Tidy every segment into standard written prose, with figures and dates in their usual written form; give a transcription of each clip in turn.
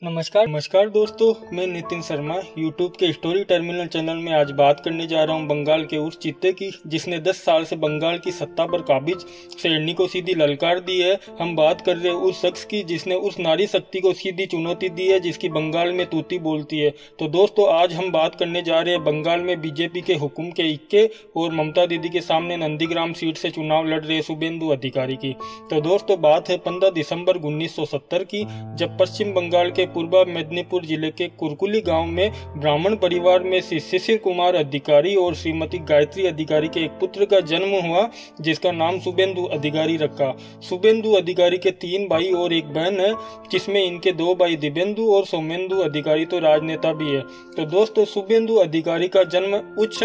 नमस्कार दोस्तों, मैं नितिन शर्मा यूट्यूब के स्टोरी टर्मिनल चैनल में आज बात करने जा रहा हूं बंगाल के उस चित्ते की जिसने 10 साल से बंगाल की सत्ता पर काबिज शेरनी को सीधी ललकार दी है। हम बात कर रहे हैं उस शख्स की जिसने उस नारी शक्ति को सीधी चुनौती दी है जिसकी बंगाल में तूती बोलती है। तो दोस्तों, आज हम बात करने जा रहे हैं बंगाल में बीजेपी के हुक्म के इक्के और ममता दीदी के सामने नंदीग्राम सीट से चुनाव लड़ रहे शुभेंदु अधिकारी की। तो दोस्तों, बात है 15 दिसंबर 1970 की, जब पश्चिम बंगाल के पूर्व मेदिनीपुर जिले के कुरकुली गांव में ब्राह्मण परिवार में श्री शिशिर कुमार अधिकारी और श्रीमती गायत्री अधिकारी के एक पुत्र का जन्म हुआ जिसका नाम शुभेंदु अधिकारी रखा। शुभेंदु अधिकारी के 3 भाई और एक बहन है, जिसमें इनके 2 भाई दिव्येंदु और सोमेंदु अधिकारी तो राजनेता भी है। तो दोस्तों, शुभेंदु अधिकारी का जन्म उच्च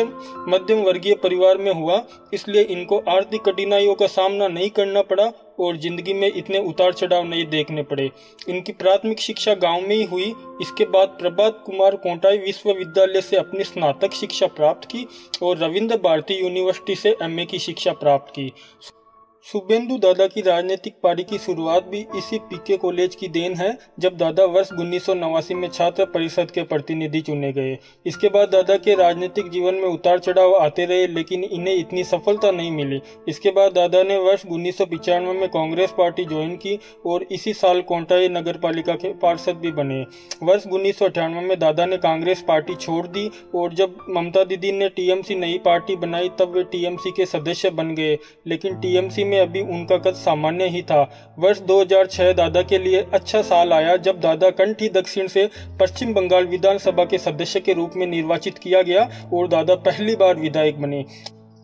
मध्यम वर्गीय परिवार में हुआ, इसलिए इनको आर्थिक कठिनाइयों का सामना नहीं करना पड़ा और जिंदगी में इतने उतार चढ़ाव नहीं देखने पड़े। इनकी प्राथमिक शिक्षा गांव में ही हुई। इसके बाद प्रभात कुमार कोटाई विश्वविद्यालय से अपनी स्नातक शिक्षा प्राप्त की और रविंद्र भारती यूनिवर्सिटी से एमए की शिक्षा प्राप्त की। शुभेंदु दादा की राजनीतिक पारी की शुरुआत भी इसी पीके कॉलेज की देन है, जब दादा वर्ष 1989 में छात्र परिषद के प्रतिनिधि चुने गए। इसके बाद दादा के राजनीतिक जीवन में उतार चढ़ाव आते रहे, लेकिन इन्हें इतनी सफलता नहीं मिली। इसके बाद दादा ने वर्ष 1995 में कांग्रेस पार्टी ज्वाइन की और इसी साल कोटाई नगर पालिका के पार्षद भी बने। वर्ष 1998 में दादा ने कांग्रेस पार्टी छोड़ दी और जब ममता दीदी ने टीएमसी नई पार्टी बनाई तब वे टीएमसी के सदस्य बन गए, लेकिन टीएमसी में अभी उनका कद सामान्य ही था। वर्ष 2006 दादा के लिए अच्छा साल आया जब दादा कंठी दक्षिण से पश्चिम बंगाल विधानसभा के सदस्य के रूप में निर्वाचित किया गया और दादा पहली बार विधायक बने।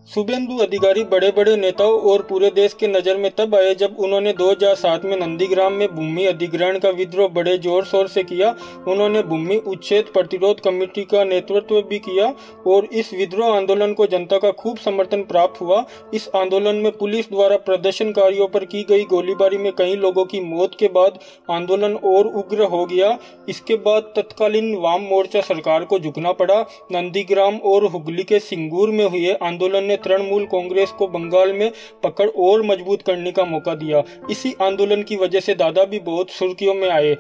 शुभेंदु अधिकारी बड़े बड़े नेताओं और पूरे देश के नजर में तब आए जब उन्होंने 2007 में नंदीग्राम में भूमि अधिग्रहण का विद्रोह बड़े जोर शोर से किया। उन्होंने भूमि उच्छेद प्रतिरोध कमेटी का नेतृत्व भी किया और इस विद्रोह आंदोलन को जनता का खूब समर्थन प्राप्त हुआ। इस आंदोलन में पुलिस द्वारा प्रदर्शनकारियों पर की गई गोलीबारी में कई लोगों की मौत के बाद आंदोलन और उग्र हो गया। इसके बाद तत्कालीन वाम मोर्चा सरकार को झुकना पड़ा। नंदीग्राम और हुगली के सिंगूर में हुए आंदोलन तृणमूल कांग्रेस को बंगाल में पकड़ और मजबूत करने का मौका दिया। इसी आंदोलन की वजह से दादा भी बहुत सुर्खियों में आए।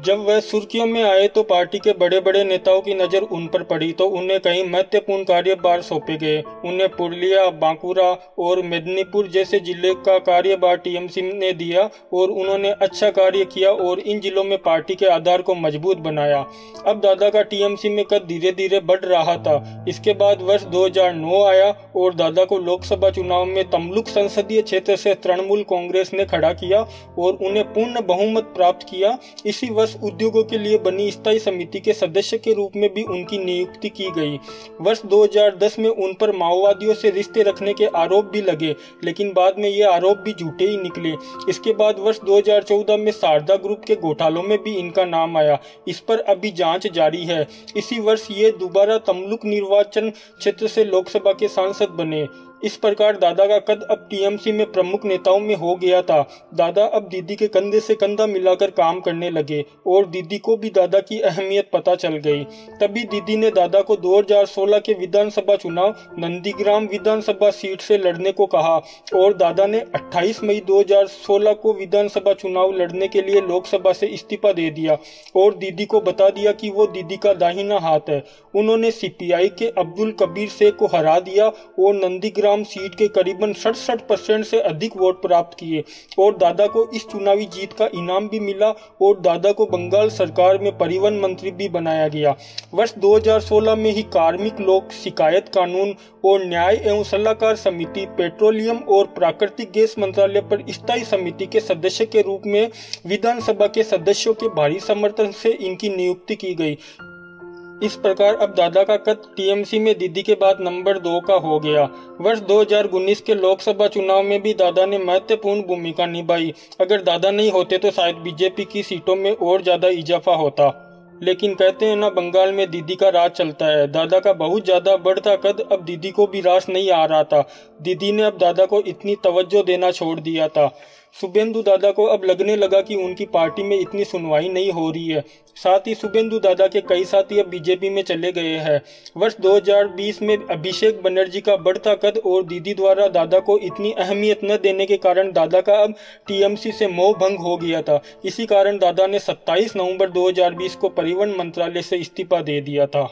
जब वह सुर्खियों में आए तो पार्टी के बड़े बड़े नेताओं की नजर उन पर पड़ी तो उन्हें कई महत्वपूर्ण कार्यभार सौंपे गए। उन्हें पुरुलिया, बांकुरा और मेदिनीपुर जैसे जिले का कार्यभार टीएमसी ने दिया और उन्होंने अच्छा कार्य किया और इन जिलों में पार्टी के आधार को मजबूत बनाया। अब दादा का टीएमसी में कद धीरे धीरे बढ़ रहा था। इसके बाद वर्ष 2009 आया और दादा को लोकसभा चुनाव में तमलुक संसदीय क्षेत्र से तृणमूल कांग्रेस ने खड़ा किया और उन्हें पूर्ण बहुमत प्राप्त किया। इसी वर्ष उद्योगों के लिए बनी स्थायी समिति के सदस्य के रूप में भी उनकी नियुक्ति की गई। वर्ष 2010 में उन पर माओवादियों से रिश्ते रखने के आरोप भी लगे, लेकिन बाद में ये आरोप भी झूठे ही निकले। इसके बाद वर्ष 2014 में शारदा ग्रुप के घोटालों में भी इनका नाम आया। इस पर अभी जांच जारी है। इसी वर्ष ये दोबारा तमलुक निर्वाचन क्षेत्र से लोकसभा के सांसद बने। इस प्रकार दादा का कद अब टीएमसी में प्रमुख नेताओं में हो गया था। दादा अब दीदी के कंधे से कंधा मिलाकर काम करने लगे और दीदी को भी दादा की अहमियत पता चल गई। तभी दीदी ने दादा को 2016 के विधानसभा चुनाव नंदीग्राम विधानसभा सीट से लड़ने को कहा और दादा ने 28 मई 2016 को विधानसभा चुनाव लड़ने के लिए लोकसभा से इस्तीफा दे दिया और दीदी को बता दिया कि वो दीदी का दाहिना हाथ है। उन्होंने सीपीआई के अब्दुल कबीर शेख को हरा दिया और नंदीग्राम सीट के करीबन 67% से अधिक वोट प्राप्त किए और दादा को इस चुनावी जीत का इनाम भी मिला और दादा को बंगाल सरकार में परिवहन मंत्री भी बनाया गया। वर्ष 2016 में ही कार्मिक लोक शिकायत कानून और न्याय एवं सलाहकार समिति, पेट्रोलियम और प्राकृतिक गैस मंत्रालय पर स्थायी समिति के सदस्य के रूप में विधानसभा के सदस्यों के भारी समर्थन से इनकी नियुक्ति की गई। इस प्रकार अब दादा का कद टीएमसी में दीदी के बाद नंबर 2 का हो गया। वर्ष 2019 के लोकसभा चुनाव में भी दादा ने महत्वपूर्ण भूमिका निभाई। अगर दादा नहीं होते तो शायद बीजेपी की सीटों में और ज्यादा इजाफा होता, लेकिन कहते हैं ना, बंगाल में दीदी का राज चलता है। दादा का बहुत ज्यादा बढ़ता कद अब दीदी को भी रास नहीं आ रहा था। दीदी ने अब दादा को इतनी तवज्जो देना छोड़ दिया था। शुभेंदु दादा को अब लगने लगा कि उनकी पार्टी में इतनी सुनवाई नहीं हो रही है। साथ ही शुभेंदु दादा के कई साथी अब बीजेपी में चले गए हैं। वर्ष 2020 में अभिषेक बनर्जी का बढ़ता कद और दीदी द्वारा दादा को इतनी अहमियत न देने के कारण दादा का अब टीएमसी से मोह भंग हो गया था। इसी कारण दादा ने 27 नवंबर 2020 को परिवहन मंत्रालय से इस्तीफा दे दिया था।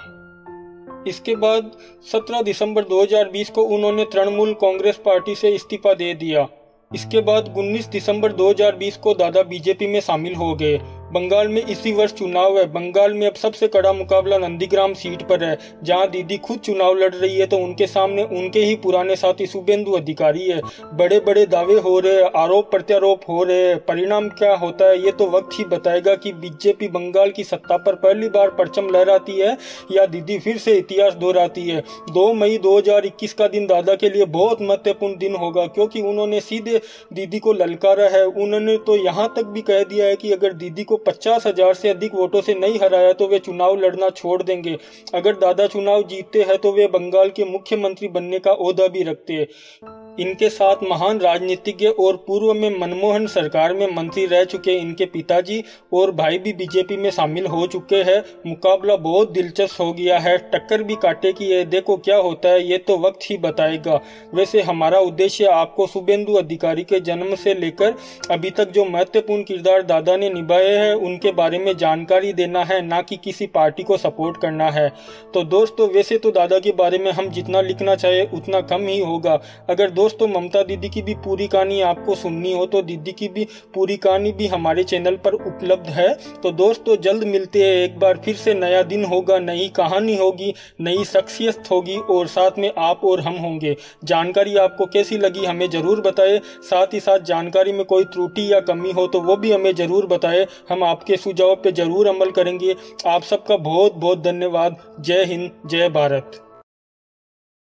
इसके बाद 17 दिसंबर 2020 को उन्होंने तृणमूल कांग्रेस पार्टी से इस्तीफा दे दिया। इसके बाद 19 दिसंबर 2020 को दादा बीजेपी में शामिल हो गए। बंगाल में इसी वर्ष चुनाव है। बंगाल में अब सबसे कड़ा मुकाबला नंदीग्राम सीट पर है, जहां दीदी खुद चुनाव लड़ रही है तो उनके सामने उनके ही पुराने साथी शुभेंदु अधिकारी है। बड़े बड़े दावे हो रहे हैं, आरोप प्रत्यारोप हो रहे हैं। परिणाम क्या होता है ये तो वक्त ही बताएगा कि बीजेपी बंगाल की सत्ता पर पहली बार परचम लहराती है या दीदी फिर से इतिहास दोहराती है। 2 मई 2021 का दिन दादा के लिए बहुत महत्वपूर्ण दिन होगा, क्योंकि उन्होंने सीधे दीदी को ललकारा है। उन्होंने तो यहाँ तक भी कह दिया है कि अगर दीदी को 50,000 से अधिक वोटों से नहीं हराया तो वे चुनाव लड़ना छोड़ देंगे। अगर दादा चुनाव जीतते हैं तो वे बंगाल के मुख्यमंत्री बनने का ओहदा भी रखते हैं। इनके साथ महान राजनीतिज्ञ और पूर्व में मनमोहन सरकार में मंत्री रह चुके इनके पिताजी और भाई भी बीजेपी में शामिल हो चुके हैं। मुकाबला बहुत दिलचस्प हो गया है, टक्कर भी काटे की है। देखो क्या होता है ये तो वक्त ही बताएगा। वैसे हमारा उद्देश्य आपको शुभेंदु अधिकारी के जन्म से लेकर अभी तक जो महत्वपूर्ण किरदार दादा ने निभाए हैं उनके बारे में जानकारी देना है, ना कि किसी पार्टी को सपोर्ट करना है। तो दोस्तों वैसे तो दादा के बारे में हम जितना लिखना चाहे उतना कम ही होगा। अगर दोस्तों ममता दीदी की भी पूरी कहानी आपको सुननी हो तो दीदी की भी पूरी कहानी भी हमारे चैनल पर उपलब्ध है। तो दोस्तों जल्द मिलते हैं एक बार फिर से। नया दिन होगा, नई कहानी होगी, नई शख्सियत होगी और साथ में आप और हम होंगे। जानकारी आपको कैसी लगी हमें जरूर बताएं। साथ ही साथ जानकारी में कोई त्रुटि या कमी हो तो वो भी हमें जरूर बताएं। हम आपके सुझाव पे जरूर अमल करेंगे। आप सबका बहुत बहुत धन्यवाद। जय हिंद, जय भारत।